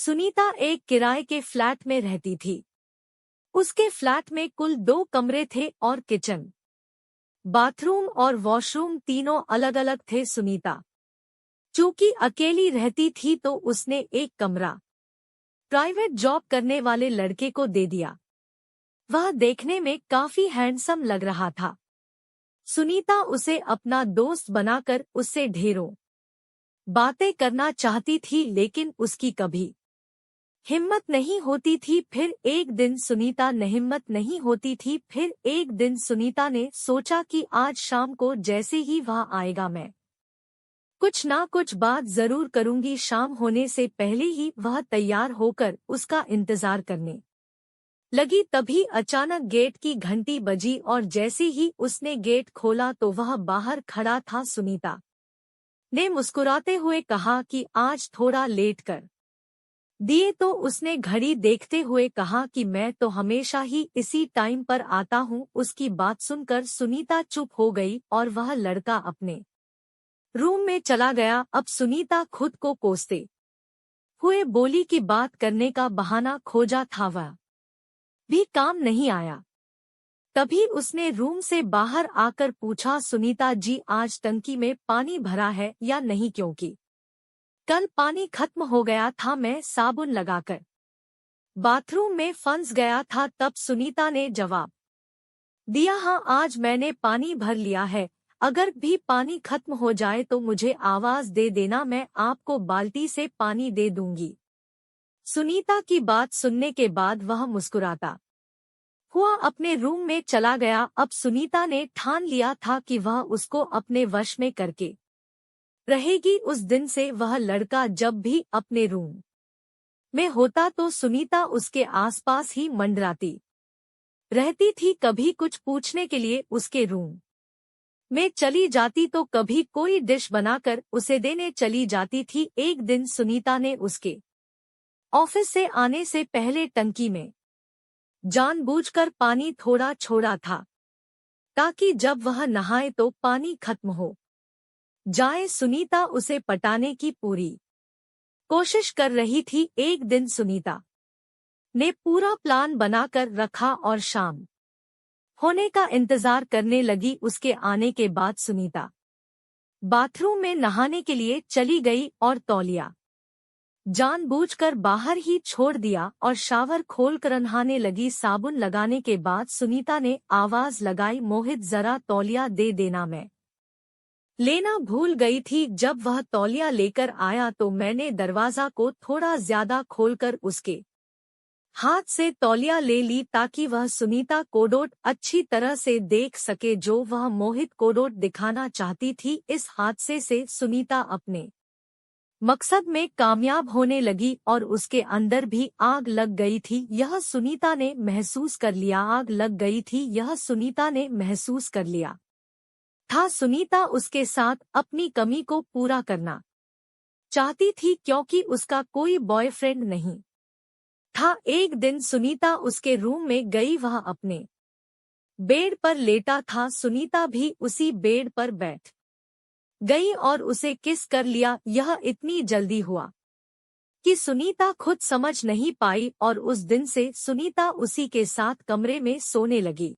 सुनीता एक किराए के फ्लैट में रहती थी। उसके फ्लैट में कुल 2 कमरे थे और किचन, बाथरूम और वॉशरूम तीनों अलग अलग थे। सुनीता चूंकि अकेली रहती थी तो उसने एक कमरा प्राइवेट जॉब करने वाले लड़के को दे दिया। वह देखने में काफी हैंडसम लग रहा था। सुनीता उसे अपना दोस्त बनाकर उससे ढेरों बातें करना चाहती थी, लेकिन उसकी कभी हिम्मत नहीं होती थी। फिर एक दिन सुनीता ने सोचा कि आज शाम को जैसे ही वह आएगा मैं कुछ ना कुछ बात जरूर करूंगी। शाम होने से पहले ही वह तैयार होकर उसका इंतजार करने लगी। तभी अचानक गेट की घंटी बजी और जैसे ही उसने गेट खोला तो वह बाहर खड़ा था। सुनीता ने मुस्कुराते हुए कहा कि आज थोड़ा लेट कर दिए तो उसने घड़ी देखते हुए कहा कि मैं तो हमेशा ही इसी टाइम पर आता हूँ। उसकी बात सुनकर सुनीता चुप हो गई और वह लड़का अपने रूम में चला गया। अब सुनीता खुद को कोसते हुए बोली कि बात करने का बहाना खोजा था, वह भी काम नहीं आया। तभी उसने रूम से बाहर आकर पूछा, सुनीता जी आज टंकी में पानी भरा है या नहीं, क्योंकि कल पानी खत्म हो गया था, मैं साबुन लगाकर बाथरूम में फंस गया था। तब सुनीता ने जवाब दिया, हाँ आज मैंने पानी भर लिया है, अगर भी पानी खत्म हो जाए तो मुझे आवाज दे देना, मैं आपको बाल्टी से पानी दे दूंगी। सुनीता की बात सुनने के बाद वह मुस्कुराता हुआ अपने रूम में चला गया। अब सुनीता ने ठान लिया था कि वह उसको अपने वश में करके रहेगी। उस दिन से वह लड़का जब भी अपने रूम में होता तो सुनीता उसके आसपास ही मंडराती रहती थी। कभी कुछ पूछने के लिए उसके रूम में चली जाती तो कभी कोई डिश बनाकर उसे देने चली जाती थी। एक दिन सुनीता ने उसके ऑफिस से आने से पहले टंकी में जानबूझकर पानी थोड़ा छोड़ा था, ताकि जब वह नहाए तो पानी खत्म हो जाए। सुनीता उसे पटाने की पूरी कोशिश कर रही थी। एक दिन सुनीता ने पूरा प्लान बनाकर रखा और शाम होने का इंतजार करने लगी। उसके आने के बाद सुनीता बाथरूम में नहाने के लिए चली गई और तौलिया जानबूझकर बाहर ही छोड़ दिया और शावर खोलकर नहाने लगी। साबुन लगाने के बाद सुनीता ने आवाज लगाई, मोहित जरा तौलिया दे देना, मैं लेना भूल गई थी। जब वह तौलिया लेकर आया तो मैंने दरवाजा को थोड़ा ज्यादा खोलकर उसके हाथ से तौलिया ले ली, ताकि वह सुनीता कोडोट अच्छी तरह से देख सके जो वह मोहित कोडोट दिखाना चाहती थी। इस हादसे से सुनीता अपने मकसद में कामयाब होने लगी और उसके अंदर भी आग लग गई थी। यह सुनीता ने महसूस कर लिया। आग लग गई थी, यह सुनीता ने महसूस कर लिया था। सुनीता उसके साथ अपनी कमी को पूरा करना चाहती थी, क्योंकि उसका कोई बॉयफ्रेंड नहीं था। एक दिन सुनीता उसके रूम में गई, वह अपने बेड पर लेटा था। सुनीता भी उसी बेड पर बैठ गई और उसे किस कर लिया। यह इतनी जल्दी हुआ कि सुनीता खुद समझ नहीं पाई और उस दिन से सुनीता उसी के साथ कमरे में सोने लगी।